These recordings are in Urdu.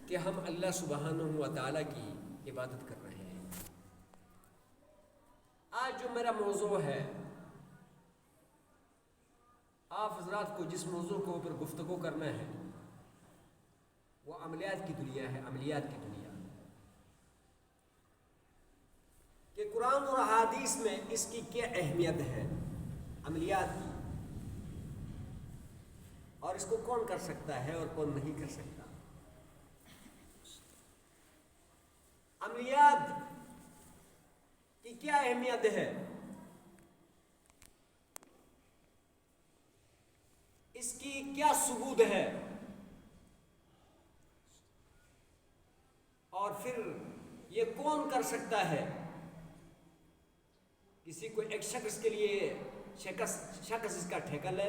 کہ ہم اللہ سبحانہ و تعالیٰ کی عبادت کر رہے ہیں۔ آج جو میرا موضوع ہے، آپ حضرات کو جس موضوع کے اوپر گفتگو کرنا ہے وہ عملیات کی دنیا ہے، عملیات کی دنیا، کہ قرآن اور احادیث میں اس کی کیا اہمیت ہے عملیات کی، اور اس کو کون کر سکتا ہے اور کون نہیں کر سکتا۔ عملیات کی کیا اہمیت ہے، اس کی کیا ثبوت ہے، اور پھر یہ کون کر سکتا ہے۔ کسی کو ایک شخص کے لیے شخص اس کا ٹھیکہ لے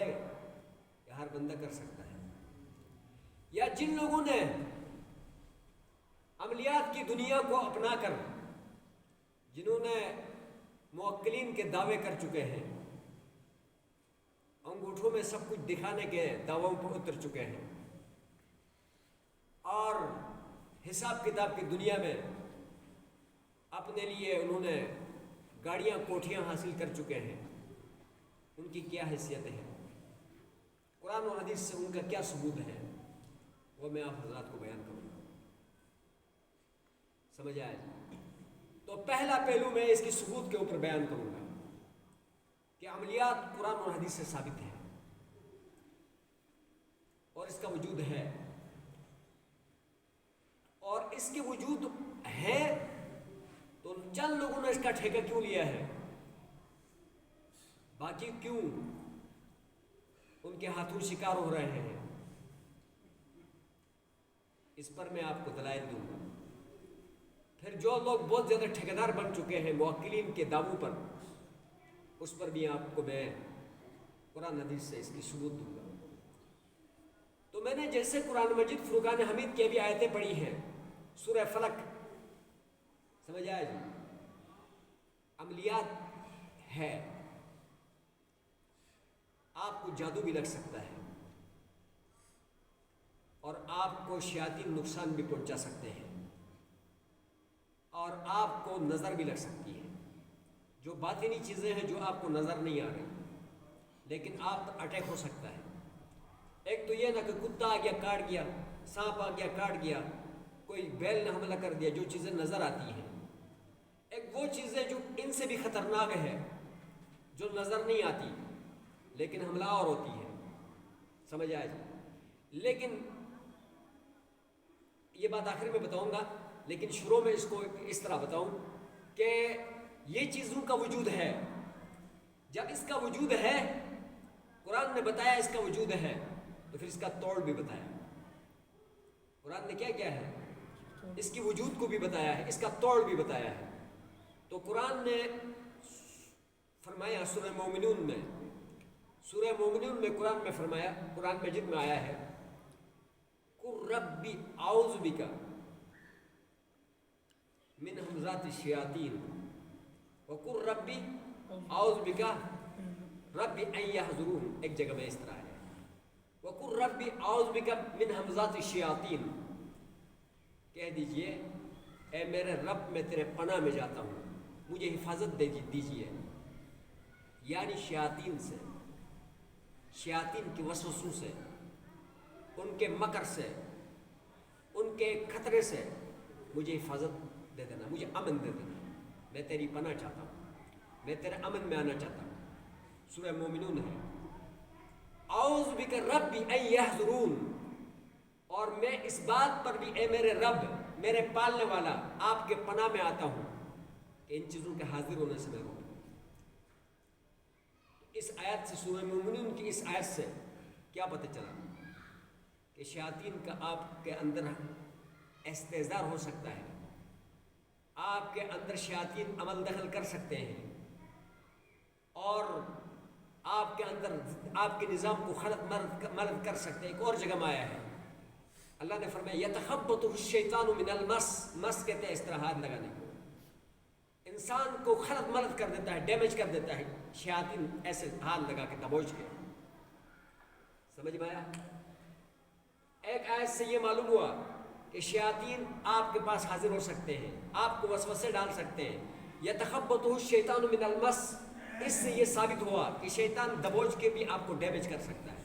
یا ہر بندہ کر سکتا ہے، یا جن لوگوں نے عملیات کی دنیا کو اپنا کر، جنہوں نے موکلین کے دعوے کر چکے ہیں، انگوٹھوں میں سب کچھ دکھانے کے دعووں پر اتر چکے ہیں، اور حساب کتاب کی دنیا میں اپنے لیے انہوں نے گاڑیاں کوٹھیاں حاصل کر چکے ہیں، ان کی کیا حیثیت ہے، قرآن و حدیث سے ان کا کیا ثبوت ہے، وہ میں آپ حضرات کو بیان کروں گا۔ سمجھ آئے؟ تو پہلا پہلو میں اس کی ثبوت کے اوپر بیان کروں گا کہ عملیات قرآن و حدیث سے ثابت ہے اور اس کا وجود ہے، اور اس کے وجود ہے تو چند لوگوں نے اس کا ٹھیکہ کیوں لیا ہے، باقی کیوں ان کے ہاتھوں شکار ہو رہے ہیں، اس پر میں آپ کو دلائل دوں گا۔ پھر جو لوگ بہت زیادہ ٹھیکیدار بن چکے ہیں موکلین کے دعووں پر، اس پر بھی آپ کو میں قرآن حدیث سے اس کی ثبوت دوں گا۔ تو میں نے جیسے قرآن مجید فرقان حمید کی بھی آیتیں پڑھی ہیں، سورہ فلق، سمجھ آئے جی؟ عملیات ہے، آپ کو جادو بھی لگ سکتا ہے، اور آپ کو شیاطین نقصان بھی پہنچا سکتے ہیں، اور آپ کو نظر بھی لگ سکتی ہے، جو باطنی چیزیں ہیں جو آپ کو نظر نہیں آ رہی، لیکن آپ پر اٹیک ہو سکتا ہے۔ ایک تو یہ نہ کہ کتا آ گیا کاٹ گیا، سانپ آ گیا کاٹ گیا، کوئی بیل نے حملہ کر دیا، جو چیزیں نظر آتی ہیں۔ ایک وہ چیزیں جو ان سے بھی خطرناک ہے، جو نظر نہیں آتی لیکن حملہ اور ہوتی ہے، سمجھ آئے جی؟ لیکن یہ بات آخر میں بتاؤں گا، لیکن شروع میں اس کو اس طرح بتاؤں کہ یہ چیزوں کا وجود ہے۔ جب اس کا وجود ہے، قرآن نے بتایا اس کا وجود ہے، تو پھر اس کا توڑ بھی بتایا۔ قرآن نے کیا کیا ہے؟ اس کی وجود کو بھی بتایا ہے، اس کا توڑ بھی بتایا ہے۔ تو قرآن نے فرمایا سورہ مومنون میں قرآن میں فرمایا، قرآن مجید میں آیا ہے، قُل رَبِّ اعوذ بک من ہمزات الشیاطین وقل ربی اعوذ بک رب ان یحضرون۔ ایک جگہ میں اس طرح ہے، وقل ربی اعوذ بک من ہمزات الشیاطین، کہہ دیجئے اے میرے رب میں تیرے پناہ میں جاتا ہوں، مجھے حفاظت دیجئے، یعنی شیاطین سے، شیاطین کے وسوسوں سے، ان کے مکر سے، ان کے خطرے سے مجھے حفاظت دے دینا، مجھے امن دے دینا، میں تیری پناہ چاہتا ہوں، میں تیرے امن میں آنا چاہتا ہوں۔ سورہ مومنون ہے، اعوذ بک رب ان یحضرون، اور میں اس بات پر بھی اے میرے رب، میرے پالنے والا، آپ کے پناہ میں آتا ہوں کہ ان چیزوں کے حاضر ہونے سے میں روکوں۔ اس آیت سے، سورہ مومنون کی اس آیت سے کیا پتہ چلا کہ شیاطین کا آپ کے اندر استحضار ہو سکتا ہے، آپ کے اندر شیاطین عمل دخل کر سکتے ہیں، اور آپ کے اندر آپ کے نظام کو خلط مرد کر سکتے ہیں۔ ایک اور جگہ میں آیا ہے، اللہ نے فرمایا یتخبطہ الشیطان من المس، مس کہتے ہیں اس طرح ہاتھ لگانے کو، انسان کو خلط مرد کر دیتا ہے، ڈیمیج کر دیتا ہے شیاطین ایسے ہاتھ لگا کے دبوچ کے۔ سمجھ میں آیا؟ ایک آیت سے یہ معلوم ہوا کہ شیاطین آپ کے پاس حاضر ہو سکتے ہیں، آپ کو وسوسے ڈال سکتے ہیں. یتخبطہ الشیطان من المس، اس سے یہ ثابت ہوا کہ شیطان دبوچ کے بھی آپ کو ڈیمیج کر سکتا ہے.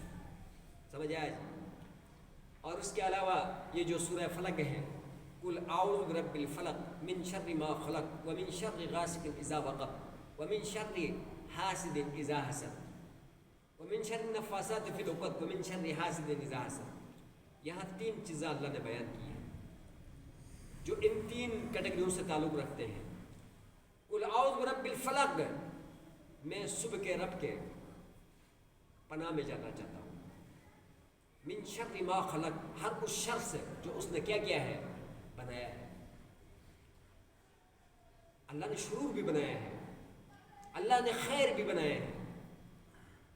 سمجھ آیا جی؟ اور اس کے علاوہ یہ جو سورہ فلق ہے، قل اعوذ برب الفلق من شر ما خلق ومن شر غاسق اذا وقب ومن شر حاسد اذا حسد ومن شر النفاثات فی العقد ومن شر حاسد اذا حسد. یہاں 3 چیزیں اللہ نے بیان کی ہیں جو ان 3 کیٹیگریوں سے تعلق رکھتے ہیں. قل اعوذ برب الفلق، میں صبح کے رب کے پناہ میں جانا چاہتا ہوں. من شر ما خلق، ہر اس شر سے جو اس نے کیا ہے، بنایا ہے. اللہ نے شرور بھی بنایا ہے، اللہ نے خیر بھی بنایا ہے.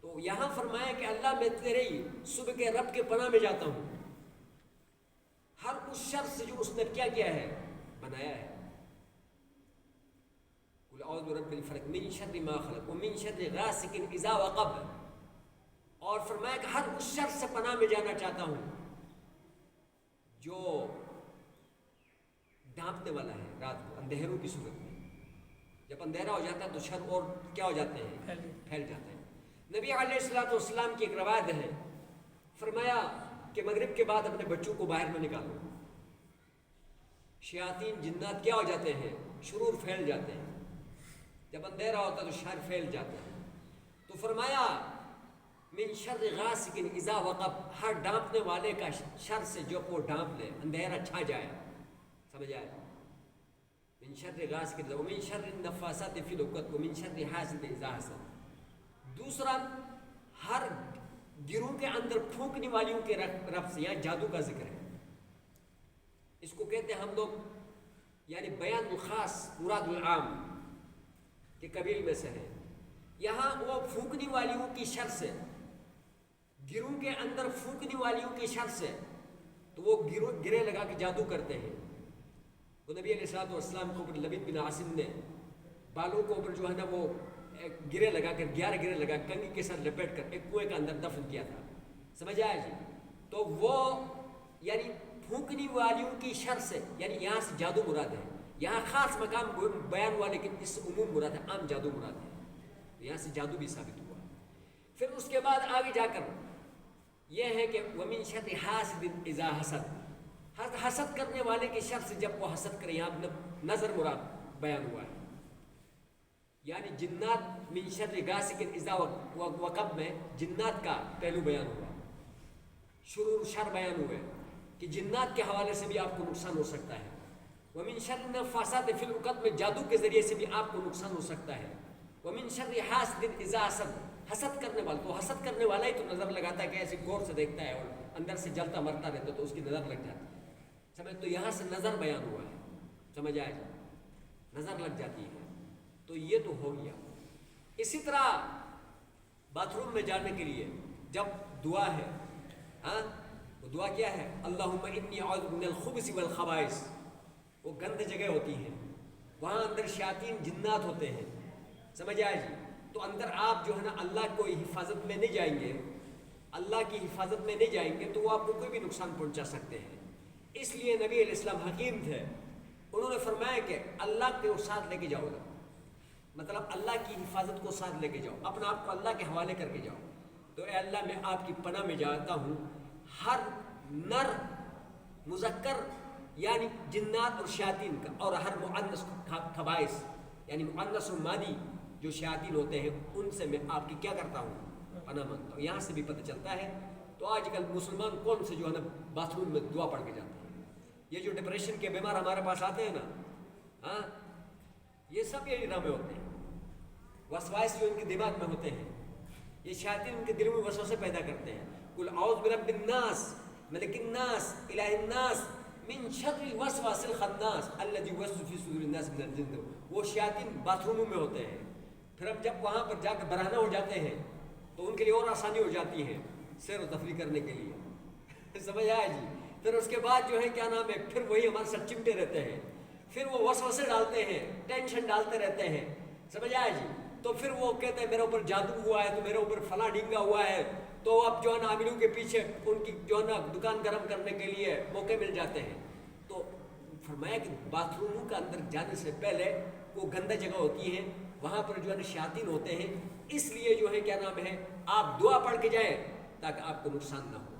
تو یہاں فرمایا کہ اللہ میں تیرے ہی صبح کے رب کے پناہ میں جاتا ہوں ہر اس شر سے جو اس نے کیا ہے، بنایا ہے. قل اعوذ برب الفلق من شر ما خلق ومن شر غاسق اذا وقب، اور فرمایا کہ ہر اس شر سے پناہ میں جانا چاہتا ہوں جو ڈھانپنے والا ہے رات کو اندھیروں کی صورت میں. جب اندھیرا ہو جاتا ہے تو شر اور کیا ہو جاتے ہیں، پھیل جاتے ہیں. نبی علیہ الصلوۃ والسلام کی ایک روایت ہے، فرمایا کہ مغرب کے بعد اپنے بچوں کو باہر میں نکالو، شیاطین جنات کیا ہو جاتے ہیں، شرور پھیل جاتے ہیں. جب اندھیرا ہوتا ہے تو شر پھیل جاتے ہیں. تو فرمایا من شر غاسق اذا وقب، ہر ڈانپنے والے کا شر سے جو کو ڈانپ لے، اندھیرا چھا جائے. سمجھ آئے؟ من شر غاسق ومن شر النفاثات فی العقد ومن شر حاسد اذا حسد. دوسرا، ہر گروہ کے اندر پھونکنے والیوں کے رب سے، یہاں جادو کا ذکر ہے. اس کو کہتے ہیں ہم لوگ یعنی بیان الخاص مراد العام کے قبیل میں سے ہے. یہاں وہ پھونکنے والیوں کی شر سے، گروہ کے اندر پھونکنے والیوں کی شر سے، تو وہ گرے لگا کے جادو کرتے ہیں. وہ نبی علیہ الصلوۃ والسلام کو اوپر لبید بن عاصم نے بالوں کو اوپر جو ہے نا وہ گرے لگا کر 11 گرے لگا کنگھی کے ساتھ لپیٹ کر ایک کنویں کے اندر دفن کیا تھا. سمجھ آیا جی؟ تو وہ یعنی پھونکنے والیوں کی شر سے، یعنی یہاں سے جادو مراد ہے. یہاں خاص مقام بیان ہوا لیکن اس سے عموم مراد ہے، عام جادو مراد ہے. یہاں سے جادو بھی ثابت ہوا. پھر اس کے بعد آگے جا کر یہ ہے کہ ومن شر حاسد اذا حسد، حسد کرنے والے کی شر سے جب وہ حسد کرے. یہاں نظر مراد بیان ہوا ہے، یعنی جنات من شر غاسق اذا وقب میں جنات کا پہلو بیان ہوا، شرور شر بیان ہوئے کہ جنات کے حوالے سے بھی آپ کو نقصان ہو سکتا ہے. ومن شر النفاثات فی العقد میں جادو کے ذریعے سے بھی آپ کو نقصان ہو سکتا ہے. ومن شر حاسد اذا حسد، حسد کرنے والا، تو حسد کرنے والا ہی تو نظر لگاتا ہے کہ ایسے غور سے دیکھتا ہے اور اندر سے جلتا مرتا رہتا ہے تو اس کی نظر لگ جاتی ہے. سمجھ؟ تو یہاں سے نظر بیان ہوا ہے. سمجھ آئے؟ نظر لگ جاتی ہے. تو یہ تو ہو گیا. اسی طرح باتھ روم میں جانے کے لیے جب دعا ہے، ہاں وہ دعا کیا ہے؟ اللہم انی اعوذ من الخبث والخبائث. وہ گند جگہ ہوتی ہیں، وہاں اندر شیاطین جنات ہوتے ہیں. سمجھ آئے جی؟ تو اندر آپ جو ہے نا اللہ کو حفاظت میں نہیں جائیں گے، اللہ کی حفاظت میں نہیں جائیں گے تو وہ آپ کو کوئی بھی نقصان پہنچا سکتے ہیں. اس لیے نبی علیہ السلام حکیم تھے، انہوں نے فرمایا کہ اللہ کے ساتھ لے کے جاؤ گا، مطلب اللہ کی حفاظت کو ساتھ لے کے جاؤ، اپنا آپ کو اللہ کے حوالے کر کے جاؤ. تو اے اللہ میں آپ کی پناہ میں جاتا ہوں ہر نر مذکر یعنی جنات اور شیاطین کا، اور ہر مؤنث خبائث یعنی مؤنث و مادی جو شیاطین ہوتے ہیں ان سے میں آپ کی کیا کرتا ہوں؟ پناہ مانگتا ہوں. یہاں سے بھی پتہ چلتا ہے. تو آج کل مسلمان کون سے جو ہے نا باتھ روم میں دعا پڑھ کے جاتے ہیں؟ یہ جو ڈپریشن کے بیمار ہمارے پاس آتے ہیں نا، ہاں یہ سب یہی ڈرامے ہوتے ہیں. وسواس جو ان کے دماغ میں ہوتے ہیں، یہ شیاطین ان کے دل میں وسوسے پیدا کرتے ہیں. قل اعوذ برب الناس ملک الناس الہ الناس من شر الوسواس الخناس الذی یوسوس فی صدور الناس من الجنۃ. وہ شیاطین باتھ روموں میں ہوتے ہیں. پھر ہم جب وہاں پر جا کے برہنہ ہو جاتے ہیں تو ان کے لیے اور آسانی ہو جاتی ہے سیر و تفریح کرنے کے لیے. سمجھ آیا جی؟ پھر اس کے بعد جو ہے کیا نام ہے، پھر وہی ہمارے ساتھ چمٹے رہتے ہیں، پھر وہ وسوسے ڈالتے ہیں، ٹینشن ڈالتے رہتے ہیں. سمجھ آیا جی؟ تو پھر وہ کہتے ہیں میرے اوپر جادو ہوا ہے، تو میرے اوپر فلاں ڈھینگا ہوا ہے. تو اب جو ہے نا عاملوں کے پیچھے ان کی جو ہے نا دکان گرم کرنے کے لیے موقع مل جاتے ہیں. تو فرمایا کہ باتھ روموں کے اندر جانے سے پہلے وہ گندہ جگہ ہوتی ہے، وہاں پر جو ہے شیاطین ہوتے ہیں، اس لیے جو ہے کیا نام ہے آپ دعا پڑھ کے جائیں تاکہ آپ کو نقصان نہ ہو۔